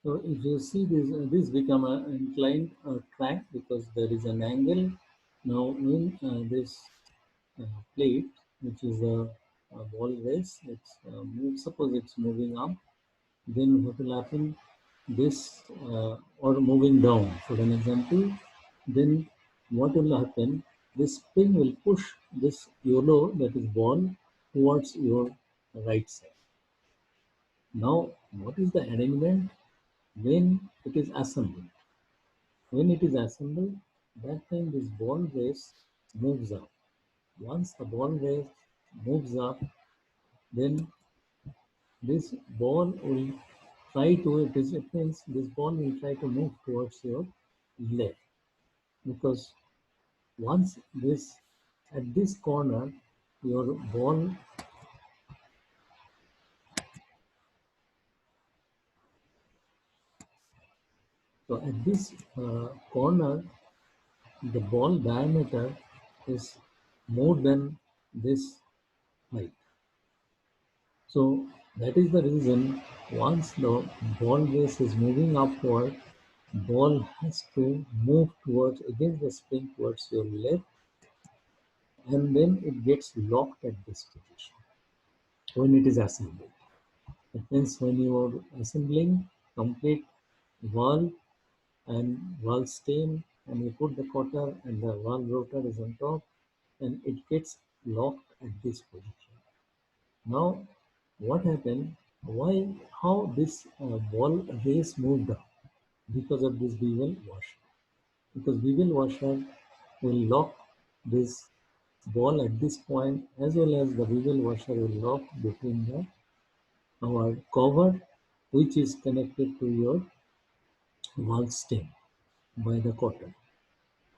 So if you see this, this become an inclined track because there is an angle now in this plate, which is a ball race. It's suppose it's moving up, then what will happen? This or moving down, for an example, then what will happen? This spring will push this YOLO, that is ball, towards your right side. Now, what is the arrangement when it is assembled? When it is assembled, that time this ball race moves up. Once the ball race moves up, then this ball will try to, it means this ball will try to move towards your left, because once this, at this corner, your ball, so at this corner, the ball diameter is more than this height. So that is the reason once the ball base is moving upward, ball has to move towards against the spring towards your left, and then it gets locked at this position when it is assembled. It means when you are assembling complete valve and valve stem, and you put the cotter and the valve rotor is on top, and it gets locked at this position. Now, what happened? Why? How this ball race moved up? Because of this bevel washer. Because bevel washer will lock this ball at this point, as well as the bevel washer will lock between the our cover, which is connected to your valve stem by the cotter.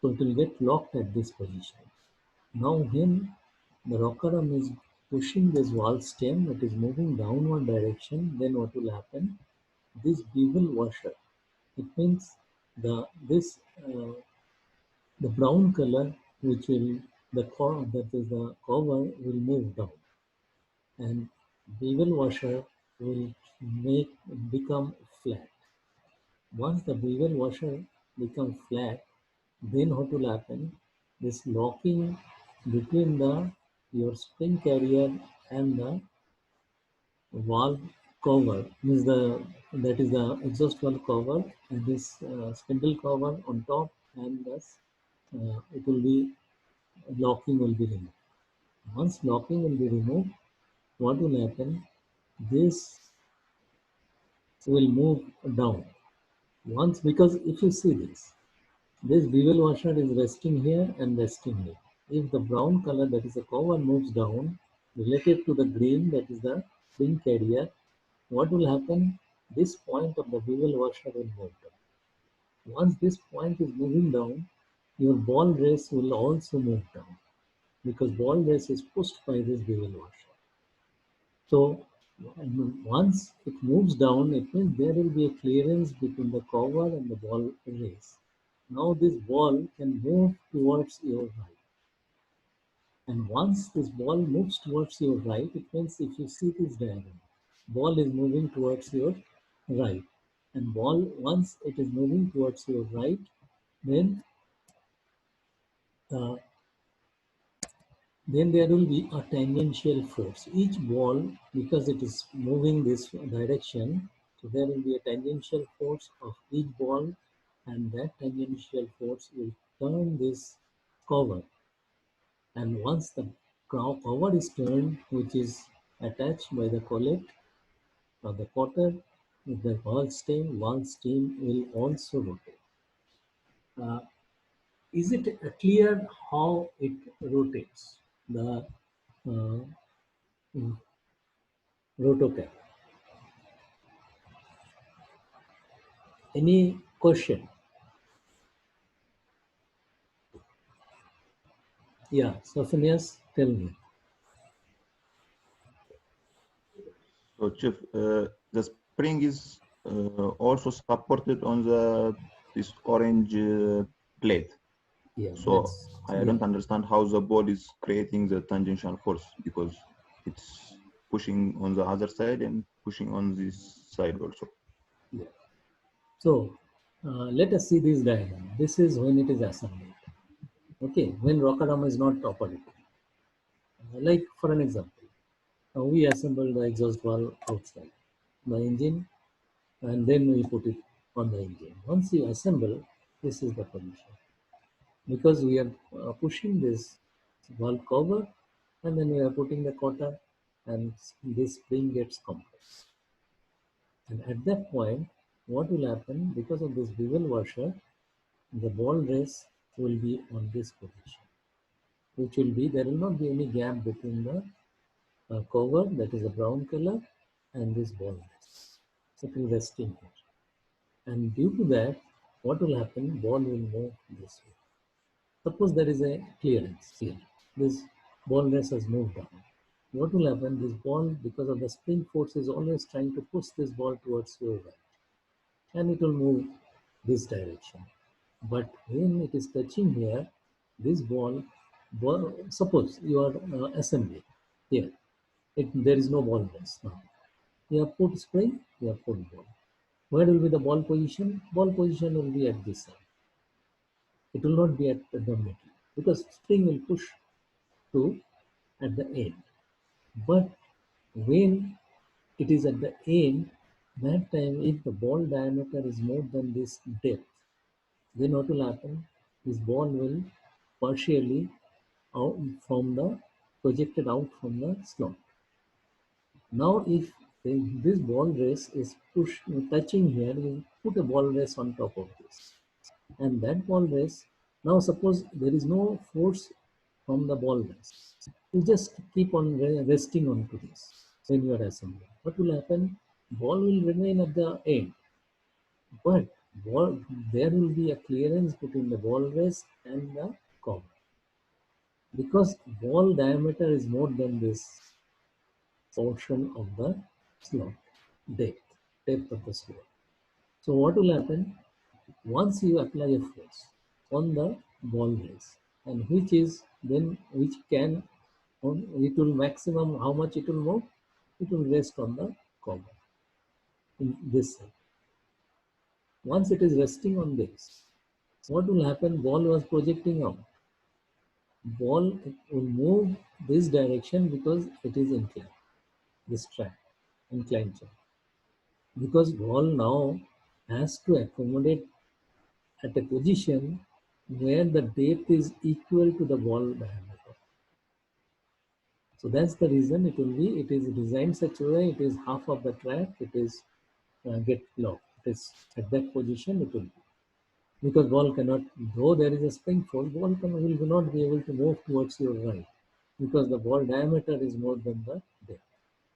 So it will get locked at this position. Now when the rocker arm is pushing this valve stem, it is moving downward direction, then what will happen? This bevel washer, it means this the brown color, which will that is the cover, will move down, and bevel washer will make become flat. Once the bevel washer becomes flat, then what will happen? This locking between the your spring carrier and the valve cover means that is the exhaust valve cover, and this spindle cover on top, and thus it will be locking will be removed. Once locking will be removed, what will happen? This will move down. Once, because if you see this bevel washer is resting here and resting here. If the brown color, that is the cover, moves down related to the green, that is the spring carrier, what will happen? This point of the bevel washer will move down. Once this point is moving down, your ball race will also move down, because ball race is pushed by this bevel washer. So once it moves down, it means there will be a clearance between the cover and the ball race. Now this ball can move towards your right. And once this ball moves towards your right, it means if you see this diagram, ball is moving towards your right. And ball, once it is moving towards your right, then uh, then there will be a tangential force. Each ball, because it is moving this direction, so there will be a tangential force of each ball, and that tangential force will turn this cover. And once the cover is turned, which is attached by the collet or the cotter with the valve stem will also rotate. Uh, is it clear how it rotates? The uh, rotocap. Any question? Yeah, Sophonius, tell me. So, Chief, the spring is also supported on the this orange plate. Yeah, So I yeah, don't understand how the ball is creating the tangential force, because it's pushing on the other side and pushing on this side also. yeah. So let us see this diagram. This is when it is assembled. Okay, when rocker arm is not operating. Like for an example, we assemble the exhaust valve outside the engine and then we put it on the engine. Once you assemble, this is the position. Because we are pushing this valve cover and then we are putting the cotter and this spring gets compressed. And at that point, what will happen because of this bevel washer, the ball race will be on this position, which will be there will not be any gap between the cover that is a brown color and this ball race. It will rest in here. And due to that, what will happen? Ball will move this way. Suppose there is a clearance here. This ball race has moved down. What will happen? This ball, because of the spring force, is always trying to push this ball towards your right, and it will move this direction. But when it is touching here, this ball suppose you are assembling here, there is no ball race now. You have put spring, you have put ball. Where will be the ball position? Ball position will be at this side. It will not be at the middle because spring will push to at the end. But when it is at the end, that time if the ball diameter is more than this depth, then what will happen? This ball will partially out from the projected out from the slot. Now, if this ball race is pushed touching here, you put a ball race on top of this, and that ball race. Now, suppose there is no force from the ball race, you just keep on resting onto this when you are assembling. What will happen? Ball will remain at the end, but there will be a clearance between the ball race and the cover because ball diameter is more than this portion of the slot depth of the slot. So what will happen once you apply a force on the ball race, and which can it will maximum how much it will move? It will rest on the cover in this side. Once it is resting on this, what will happen? Ball was projecting out. Ball will move this direction because it is inclined. This track, inclined track. Because ball now has to accommodate at a position where the depth is equal to the ball diameter. So that's the reason it is designed such a way, it is half of the track, it is get locked. It is at that position it will be. Because ball cannot, though there is a spring force, will not be able to move towards your right because the ball diameter is more than the depth.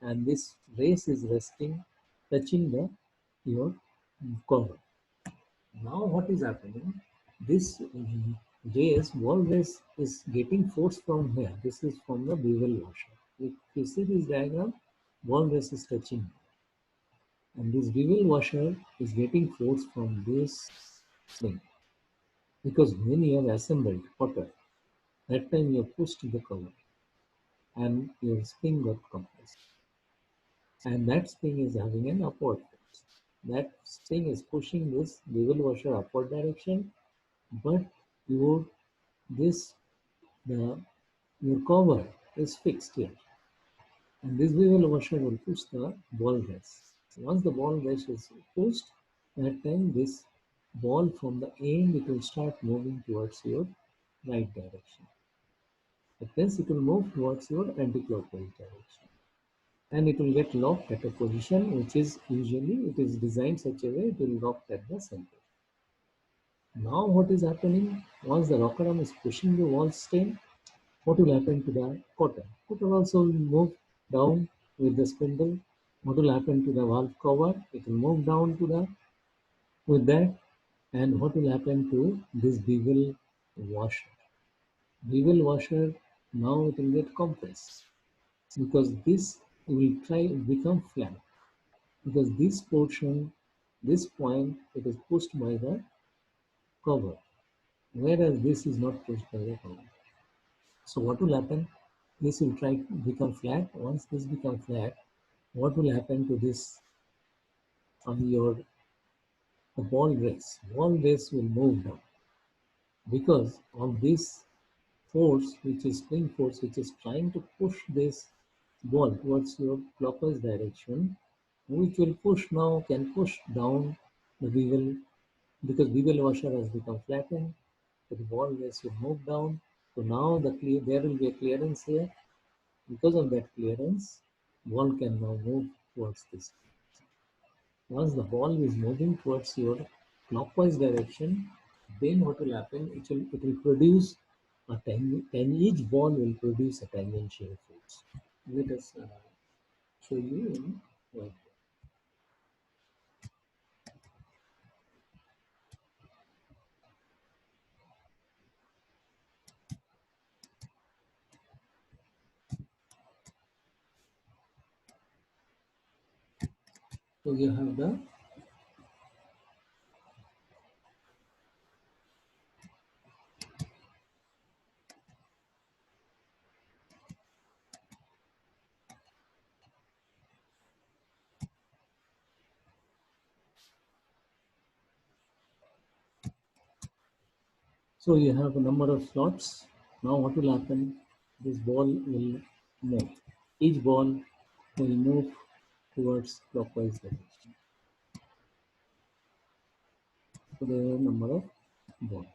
And this race is resting, touching the your cover. Now what is happening? This ball race is getting force from here. This is from the bevel washer. If you see this diagram, ball race is touching. And this bevel washer is getting force from this spring. Because when you have assembled cutter, that time you have pushed the cover and your spring got compressed. And that spring is having an upward force. That spring is pushing this bevel washer upward direction, but your this the your cover is fixed here, and this bevel washer will push the ball race. Once the ball race is pushed, that time this ball from the end it will start moving towards your right direction. That means it will move towards your anti-clockwise direction, and it will get locked at a position which is usually it is designed such a way it will lock at the center. Now what is happening once the rocker arm is pushing the wall stem? What will happen to the cotter? Cotter also will move down with the spindle. What will happen to the valve cover? It will move down to the with that. And what will happen to this bevel washer? Bevel washer now it will get compressed because this will try to become flat because this portion, this point, it is pushed by the cover, whereas this is not pushed by the cover. So what will happen? This will try to become flat. Once this becomes flat, what will happen to this on your the ball race will move down because of this force, which is spring force, which is trying to push this ball towards your clockwise direction, which will push now, can push down the bevel because bevel washer has become flattened. So the ball race will move down. So now there will be a clearance here. Because of that clearance, ball can now move towards this. Once the ball is moving towards your clockwise direction, then what will happen? It will produce each ball will produce a tangential force. Let us show you in white. So you have the so you have a number of slots. Now what will happen? This ball will move. Each ball will move towards clockwise direction. So there are a number of balls.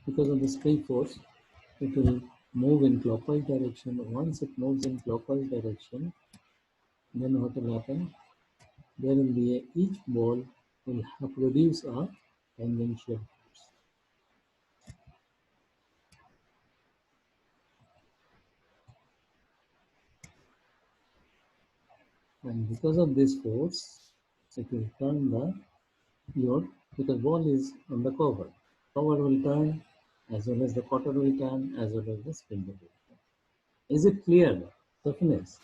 Because of the spring force, it will move in clockwise direction. Once it moves in clockwise direction, then what will happen? There will be each ball will have produce a tangential force. And because of this force, it will turn the your because ball is on the cover. Cover will turn as well as the quarter will turn as well as the spring will turn. Is it clear? Softness.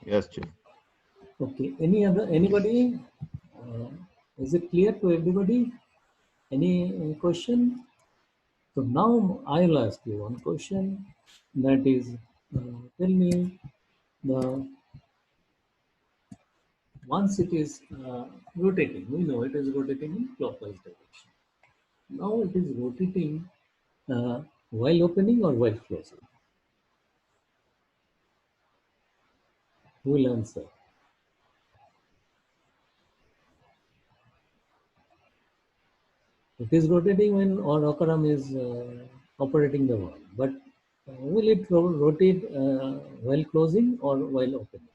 Yes, Chief. Okay. Anybody? Uh, is it clear to everybody? Any question? So now I'll ask you one question. That is, tell me the once it is rotating, we know it is rotating in clockwise direction. Now it is rotating while opening or while closing. Who will answer? It is rotating when or Okaram is operating the valve, but will it rotate while closing or while opening?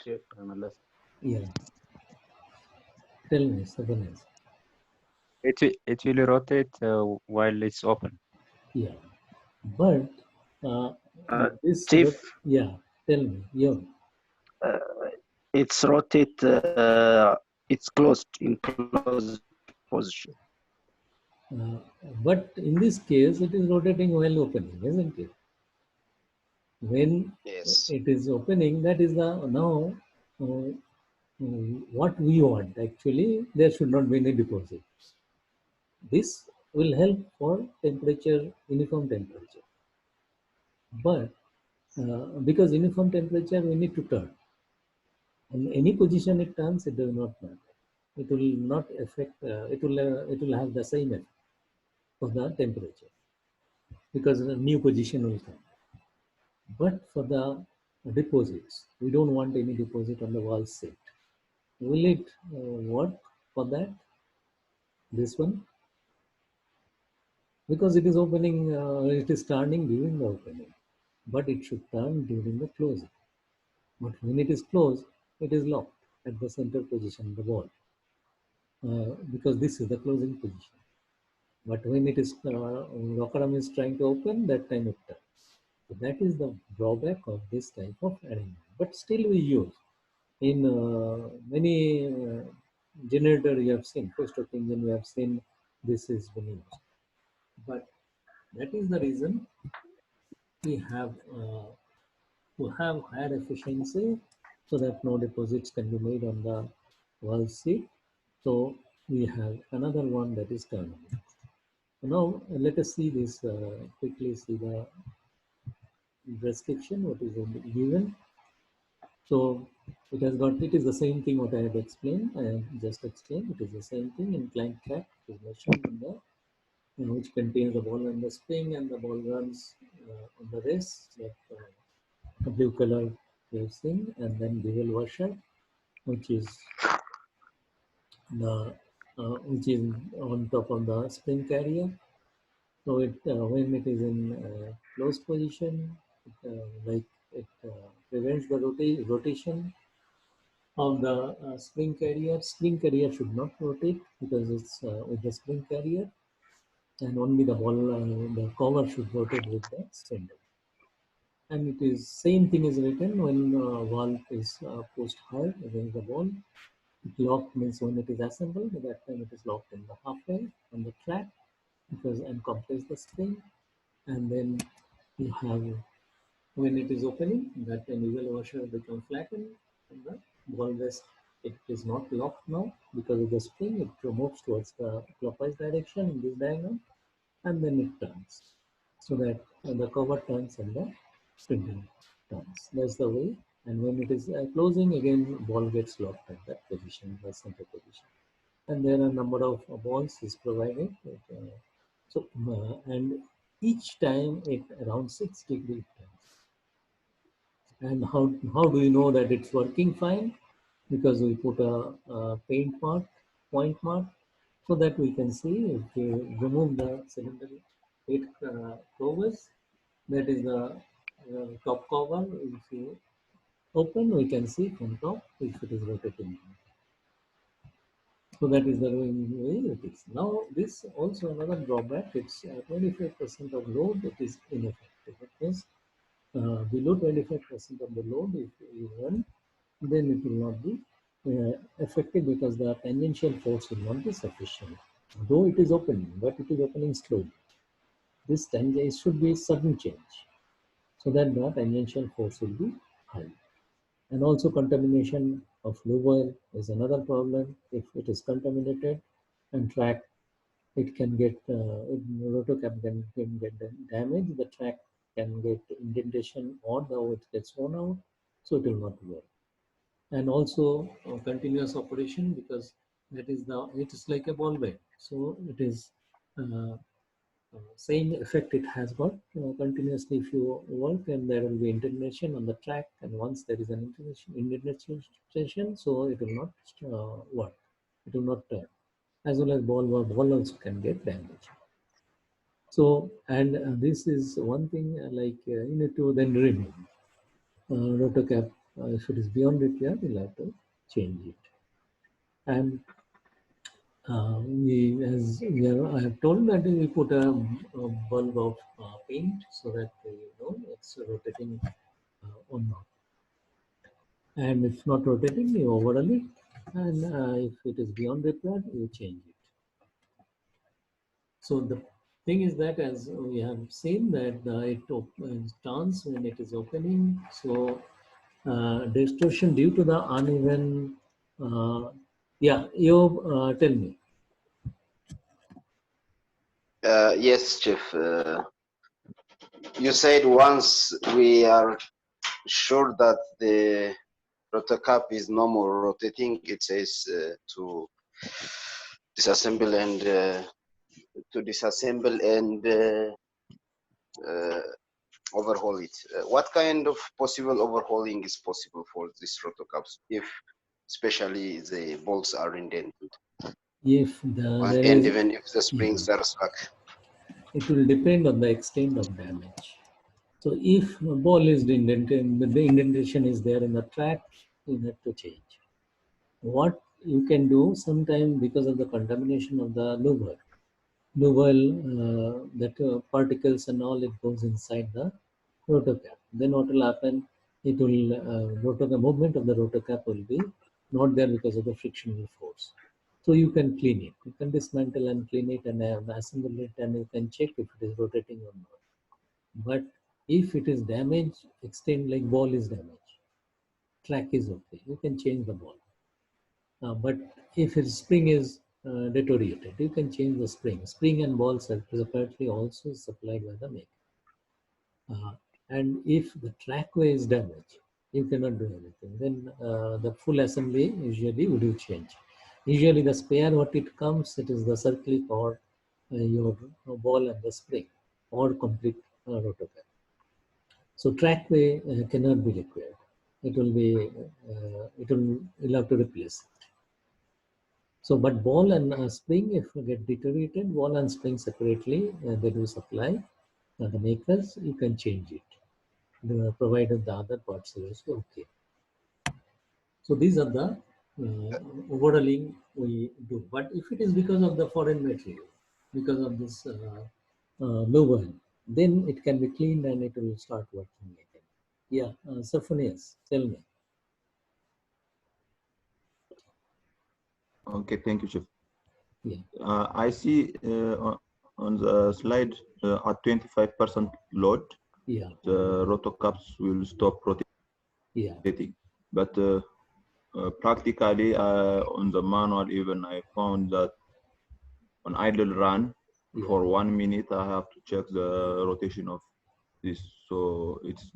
Chief, I'm a list. Yeah, tell me, Sabanas. It will rotate while it's open. Yeah, but uh, Uh, this, Chief, yeah, tell me, yeah. uh, it's rotate. It's closed in closed position. Uh, but in this case, it is rotating while opening, isn't it? When Yes. it is opening, that is the now what we want. Actually, there should not be any deposit. This will help for temperature, uniform temperature. But because uniform temperature, we need to turn. In any position it turns, it does not matter. It will not affect. It will have the same effect for the temperature because a new position will come. But for the deposits, we don't want any deposit on the wall set. Will it work for that? This one? Because it is opening, it is turning during the opening, but it should turn during the closing. But when it is closed, it is locked at the center position, the wall, because this is the closing position. But when it is, Rokaram is trying to open, that time it turns. So that is the drawback of this type of arrangement. But still we use. In many generator you have seen, post-op engine you have seen this is been used. But that is the reason we have to have higher efficiency so that no deposits can be made on the wall seat. So we have another one that is turning. Now let us see this quickly. See the restriction, what is given. So it is the same thing what I had explained. I have just explained. It is the same thing. Inclined track is mentioned in the which contains the ball and the spring, and the ball runs on the race. That the blue color we have seen, and then bevel washer, which is the which is on top of the spring carrier. So when it is in closed position, it prevents the rotation of the spring carrier. Spring carrier should not rotate because it's with the spring carrier, and only the cover should rotate with the spindle. And it is same thing is written when valve is pushed hard against the ball. It locked means when it is assembled, at that time it is locked in the halfway on the track because and compress the spring, and then you have when it is opening, that time bevel washer become flattened and the ball rest. It is not locked now because of the spring. It moves towards the clockwise direction in this diagram, and then it turns so that the cover turns and the spindle turns. That's the way. And when it is closing, again ball gets locked at that position, the center position. And there are a number of balls is provided. And each time it around 6 degree turns. And how do you know that it's working fine? Because we put a paint mark, point mark, so that we can see if we remove the cylinder eight covers, that is the top cover. If you open, we can see from top if it is rotating. So that is the way it is. Now this also another drawback. It's 25% of load that is ineffective. That means below 25% of the load, if you run, then it will not be effective because the tangential force will not be sufficient. Though it is opening, but it is opening slowly. This tangent should be sudden change so that the tangential force will be high. And also contamination of lube oil is another problem. If it is contaminated and track, it can get rotor cap can get damaged. The track can get indentation or the it gets worn out, so it will not work. And also continuous operation because it is like a ball bearing, so it is uh, same effect it has got continuously if you work, and there will be indentation on the track, and once there is an indentation, so it will not work, it will not turn, as well as ball also can get damaged. So and this is one thing you need to then remove rotor cap. If it is beyond repair, we'll have to change it. And I have told that we put a bulb of paint so that you know it's rotating or not. And if not rotating, you overrun it. And if it is beyond repair, you change it. So the thing is that as we have seen that it turns when it is opening. So distortion due to the uneven. Yeah, you tell me. Yes, Chief. You said once we are sure that the rotor cap is no more rotating, it says to disassemble and uh, overhaul it. What kind of possible overhauling is possible for these rotor caps if especially the bolts are indented If there and is, even if the yeah, springs are stuck? it will depend on the extent of damage. So if a ball is indented, the indentation is there in the track, you have to change. What you can do sometime because of the contamination of the lubricant, that particles and all, it goes inside the rotor cap. Then what will happen? It will the movement of the rotor cap will be not there because of the frictional force. So you can clean it. You can dismantle and clean it and assemble it, and you can check if it is rotating or not. But if it is damaged, extend like ball is damaged, track is okay. You can change the ball. But if its spring is deteriorated, you can change the spring. Spring and balls are separately also supplied by the maker. And if the trackway is damaged, you cannot do anything. Then the full assembly usually would you change. Usually the spare what it comes, it is the circuit or your ball and the spring or complete rotor cap. So trackway cannot be required. It will be, you'll have to replace it. So, but ball and spring, if you get deteriorated, ball and spring separately, they do supply. The makers, you can change it, provided the other parts are also okay. So these are the overhauling we do. But if it is because of the foreign material, because of this lower, then it can be cleaned and it will start working again. Yeah, Sophonius, tell me. Okay, thank you, Chief. Yeah, I see on the slide at 25% load, yeah, the rotor cups will stop yeah, rotating. But practically on the manual, even I found that on idle run yeah, for 1 minute, I have to check the rotation of this. So it's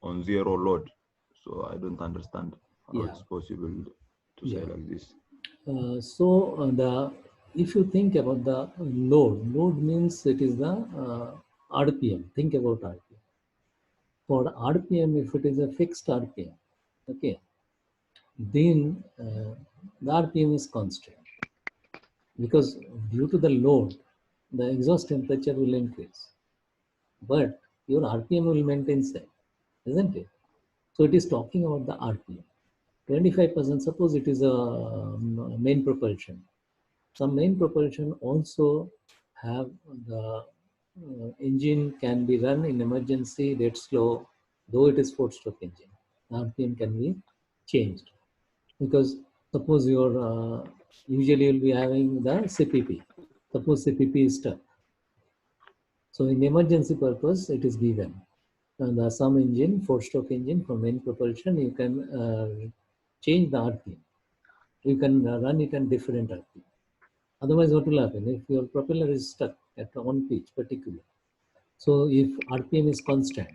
on zero load. So I don't understand how yeah, it's possible to say yeah. like this. The if you think about the load means it is the RPM. Think about RPM. For RPM, if it is a fixed RPM, okay, then the RPM is constant because due to the load, the exhaust temperature will increase, but your RPM will maintain same, isn't it? So it is talking about the RPM. 25%, suppose it is a main propulsion. Some main propulsion also have the engine can be run in emergency, dead slow, though it is four-stroke engine. RPM can be changed because suppose your usually you'll be having the CPP. Suppose CPP is stuck. So in emergency purpose, it is given. And some engine, four-stroke engine for main propulsion, you can change the RPM. You can run it at different RPM. Otherwise, what will happen if your propeller is stuck at one pitch particular? So if RPM is constant,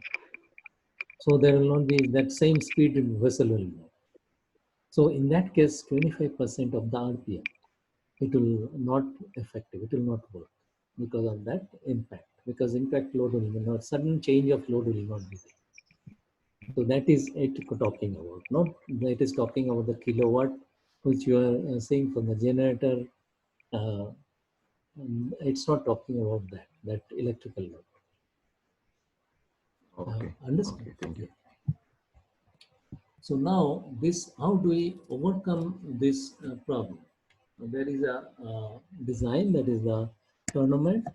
so there will not be that same speed in vessel will move. So in that case, 25% of the RPM, it will not effective, it will not work because of that impact. Because impact load will not, sudden change of load will not be there. So that is it talking about. Not it is talking about the kilowatt, which you are saying from the generator. Uh, it's not talking about that electrical load. Okay, Understand? okay, thank you. Yeah. So now this, how do we overcome this problem? There is a design, that is the tournament.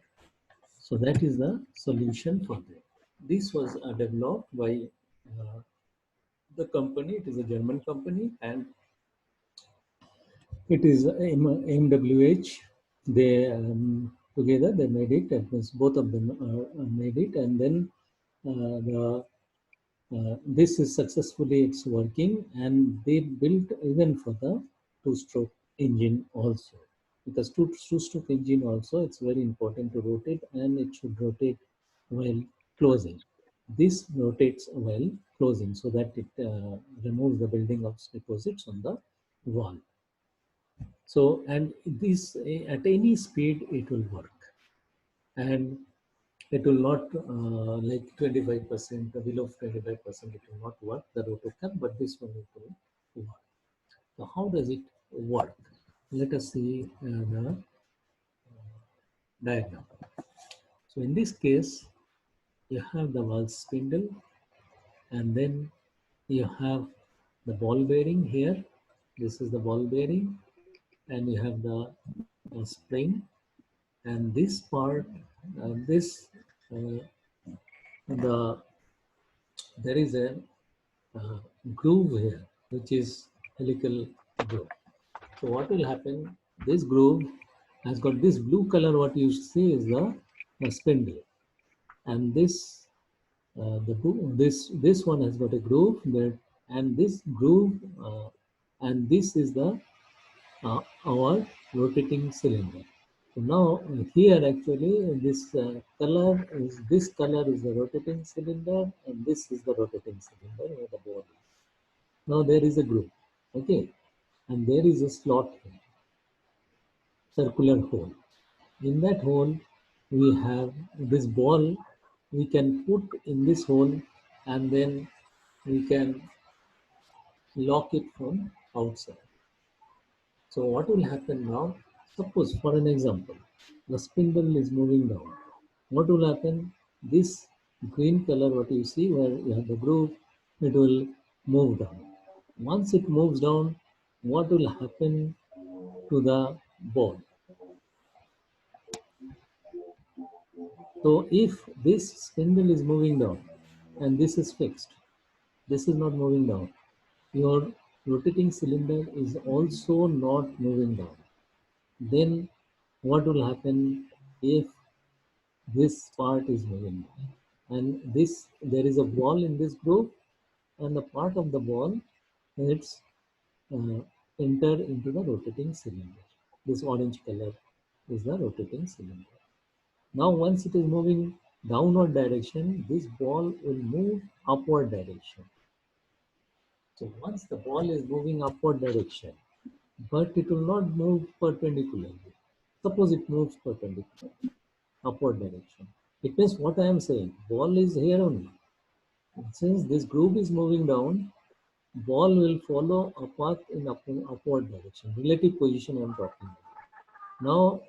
So that is the solution for that. This was developed by the company. It is a German company and it is MWH. They together they made it. That means both of them made it, and then this is successfully it's working, and they built even for the two-stroke engine also, because two-stroke engine also it's very important to rotate, and it should rotate while closing. This rotates while closing so that it removes the building of deposits on the wall. So, and this at any speed it will work, and it will not like 25%, below 25%, it will not work, the rotocam, but this one it will work. So how does it work? Let us see the diagram. So in this case, you have the valve spindle, and then you have the ball bearing here. This is the ball bearing, and you have the spring, and this part, uh, the there is a groove here, which is helical groove. So what will happen? This groove has got this blue color. What you see is the spindle, and this one has got a groove there, and this groove, and this is the our rotating cylinder. So now here actually this color is the rotating cylinder and this is the rotating cylinder where the ball is. Now there is a group, okay, and there is a slot here, circular hole. In that hole, we have this ball we can put in this hole and then we can lock it from outside. So what will happen now? Suppose for an example, the spindle is moving down. What will happen? This green color what you see where you have the groove, it will move down. Once it moves down, what will happen to the ball? So if this spindle is moving down and this is fixed, this is not moving down, your rotating cylinder is also not moving down. Then what will happen if this part is moving down? And this there is a ball in this group and the part of the ball it's uh, enter into the rotating cylinder. This orange color is the rotating cylinder. Now once it is moving downward direction, this ball will move upward direction. So once the ball is moving upward direction, but it will not move perpendicularly. Suppose it moves perpendicular, upward direction. It means what I am saying, ball is here only. Since this groove is moving down, ball will follow a path in upward direction, relative position I am talking about. Now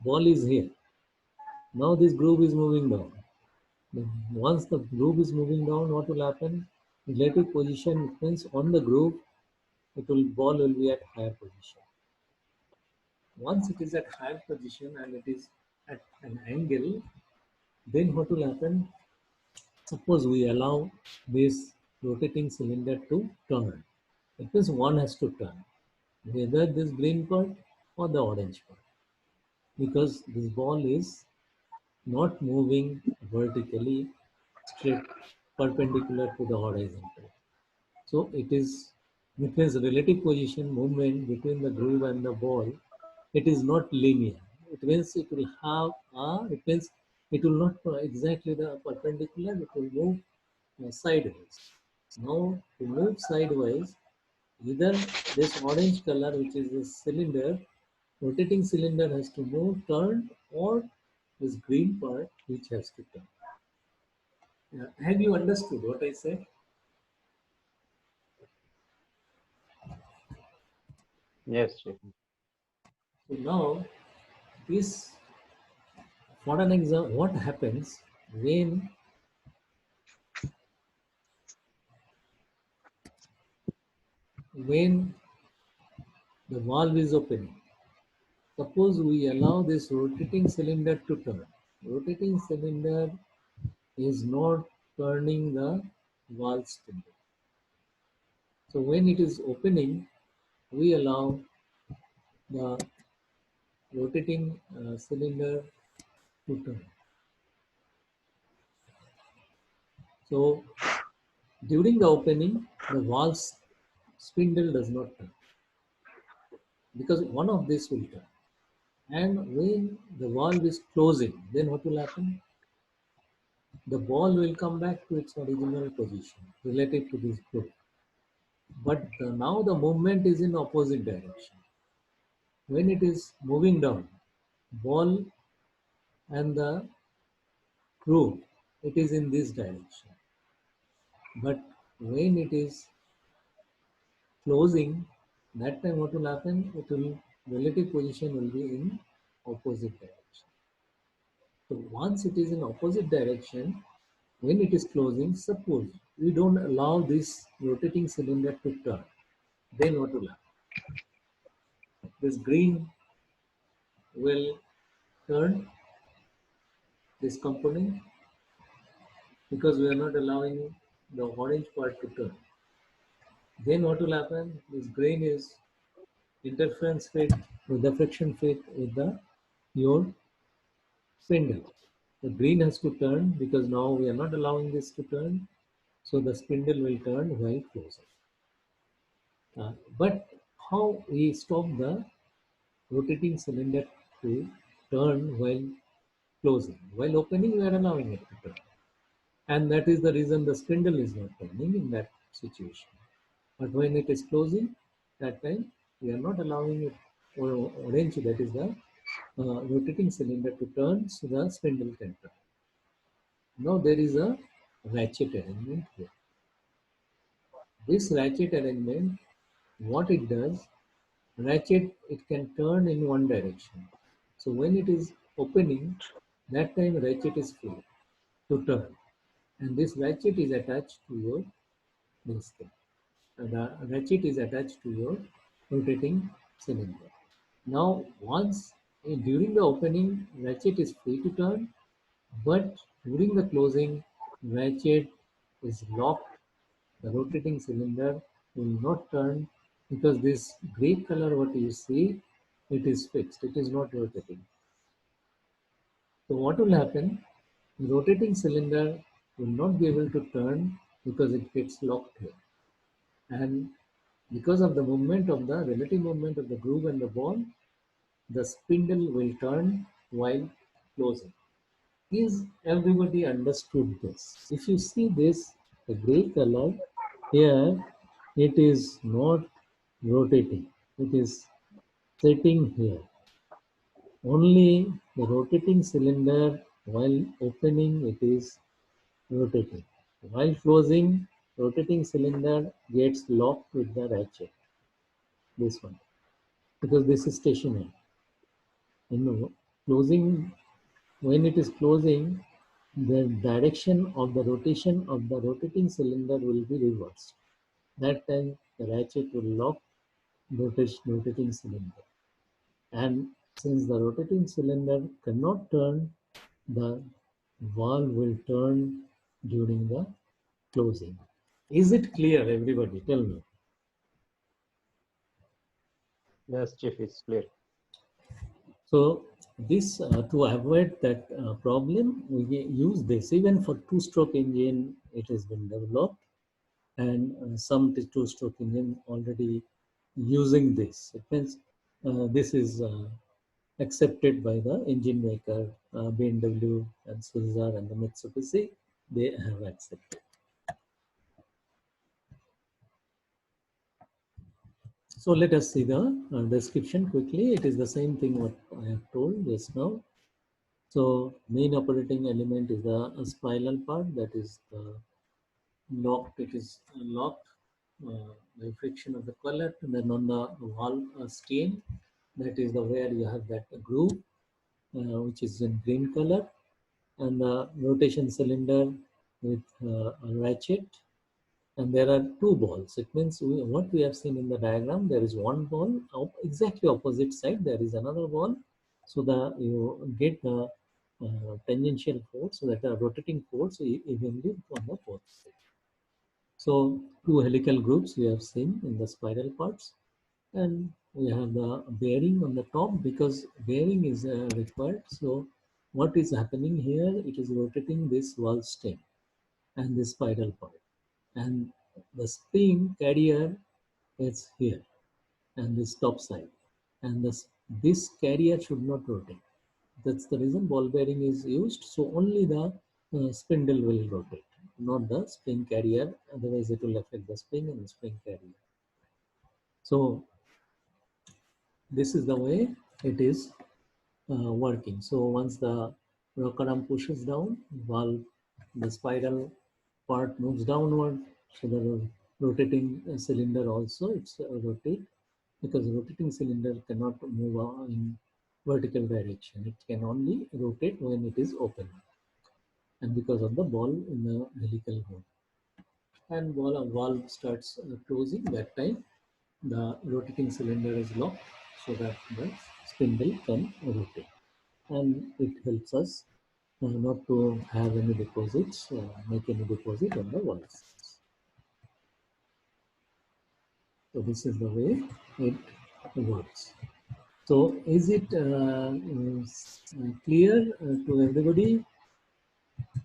ball is here. Now this groove is moving down. Once the groove is moving down, what will happen? Relative position means on the groove, it will ball will be at higher position. Once it is at higher position and it is at an angle, then what will happen? Suppose we allow this rotating cylinder to turn. It means one has to turn, whether this green part or the orange part, because this ball is not moving vertically straight perpendicular to the horizontal. So it means relative position movement between the groove and the ball. It is not linear. It means it will have it means it will not exactly the perpendicular. It will move sideways. Now to move sideways, either this orange color, which is the cylinder, rotating cylinder has to move, turn, or this green part which has to turn. Have you understood what I said? Yes, Chief. So now this, for an example, what happens when when the valve is opening? Suppose we allow this rotating cylinder to turn. Rotating cylinder is not turning the valve spindle. So when it is opening, we allow the rotating cylinder to turn. So during the opening, the valve spindle does not turn because one of this will turn. And when the valve is closing, then what will happen? The ball will come back to its original position relative to this group. But now the movement is in opposite direction. When it is moving down, ball and the groove, it is in this direction. But when it is closing, that time what will happen? It will relative position will be in opposite direction. So once it is in opposite direction, when it is closing, suppose we don't allow this rotating cylinder to turn, then what will happen? This green will turn this component because we are not allowing the orange part to turn. Then what will happen? This green is interference fit with the friction fit with the your spindle. The green has to turn because now we are not allowing this to turn. So the spindle will turn while closing. But how we stop the rotating cylinder to turn while closing. While opening, we are allowing it to turn. And that is the reason the spindle is not turning in that situation. But when it is closing, that time we are not allowing it, or wrench, that is the rotating cylinder, to turn, so the spindle can turn. Now there is a ratchet arrangement here. This ratchet arrangement, what it does, ratchet, it can turn in one direction. So when it is opening, that time ratchet is free to turn. And this ratchet is attached to your this thing. The ratchet is attached to your rotating cylinder. Now, once during the opening, ratchet is free to turn, but during the closing, ratchet is locked. The rotating cylinder will not turn because this gray color, what you see, it is fixed. It is not rotating. So what will happen? The rotating cylinder will not be able to turn because it gets locked here. And because of the movement of the relative movement of the groove and the ball, the spindle will turn while closing. Is everybody understood this? If you see this, the gray color here, it is not rotating. It is sitting here. Only the rotating cylinder, while opening, it is rotating. While closing, rotating cylinder gets locked with the ratchet. This one, because this is stationary. Closing, when it is closing, the direction of the rotation of the rotating cylinder will be reversed. That time the ratchet will lock rotating cylinder. And since the rotating cylinder cannot turn, the valve will turn during the closing. Is it clear, everybody? Tell me. Yes, Chief, it's clear. So this to avoid that problem, we use this. Even for two-stroke engine, it has been developed, and some two-stroke engine already using this. It means this is accepted by the engine maker, BMW and Sulzer and the Mitsubishi. They have accepted. So let us see the description quickly. It is the same thing what I have told just now. So main operating element is the spiral part, that is the locked. It is locked by friction of the collet. And then on the valve stem, that is the where you have that groove, which is in green color, and the rotation cylinder with a ratchet. And there are two balls. It means what we have seen in the diagram, there is one ball, exactly opposite side, there is another ball. So you get the tangential force, so that the rotating force evenly on the both sides. So two helical groups we have seen in the spiral parts, and we have the bearing on the top because bearing is required. So what is happening here? It is rotating this valve stem and the spiral part, and the spring carrier is here and this top side, and this carrier should not rotate. That's the reason ball bearing is used. So only the spindle will rotate, not the spring carrier. Otherwise, it will affect the spring and the spring carrier. So this is the way it is working. So once the rocker arm pushes down, valve, the spiral part moves downward. So the rotating cylinder also it's rotate, because the rotating cylinder cannot move in vertical direction. It can only rotate when it is open, and because of the ball in the helical hole. And while a valve starts closing, that time the rotating cylinder is locked so that the spindle can rotate. And it helps us not to have any deposits, make any deposit on the valves. So this is the way it works. So is it clear to everybody?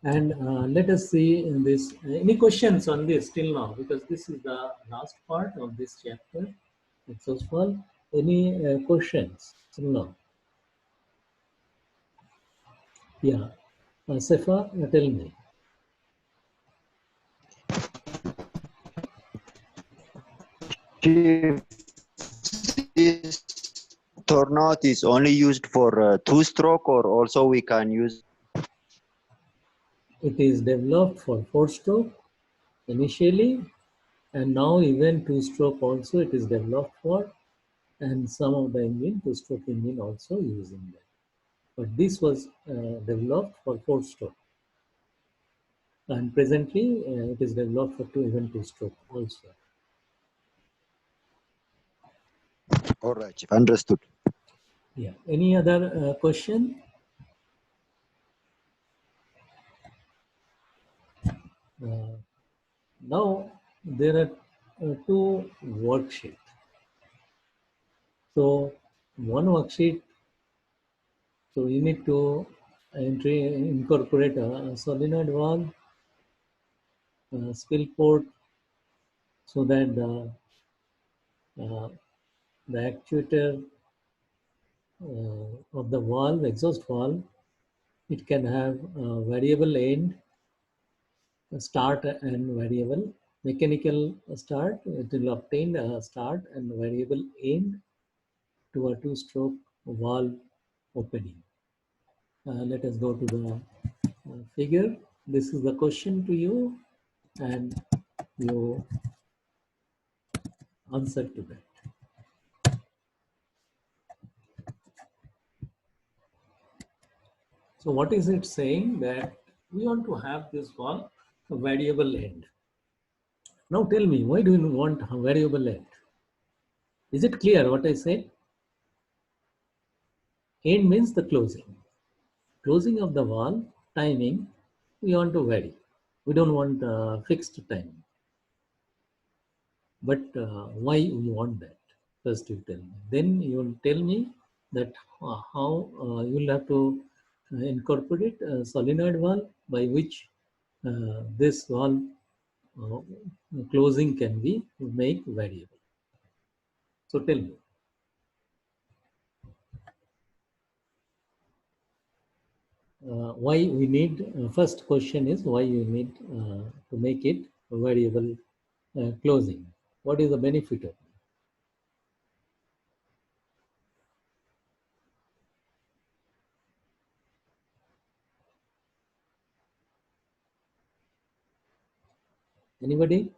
And let us see in this, any questions on this till now, because this is the last part of this chapter. It's so far. Any questions till now? Yeah. Sefa, tell me. Chief, this turnout is only used for two-stroke, or also we can use. It is developed for four-stroke initially, and now even two-stroke also it is developed for, and some of the engine, two-stroke engine also using that. But this was developed for four-stroke, and presently it is developed for even two-stroke also. All right, Chief. Understood. Yeah. Any other question? Uh, Now there are two worksheets. So one worksheet, so you need to incorporate a solenoid valve, spill port, so that uh, the actuator of the valve, exhaust valve, it can have a variable end, a start and variable mechanical start. It will obtain a start and variable end to a two-stroke valve opening. Let us go to the figure. This is the question to you, and you answer to that. So what is it saying? That we want to have this one a variable end. Now tell me, why do you want a variable end? Is it clear what I said? End means the closing. Closing of the valve, timing, we want to vary. We don't want fixed time. But why you want that? First you tell me. Then you will tell me that how you will have to incorporate a solenoid valve by which this valve uh, closing can be make variable. So tell me. Why we need, first question is why you need to make it a variable closing. What is the benefit of it? Anybody?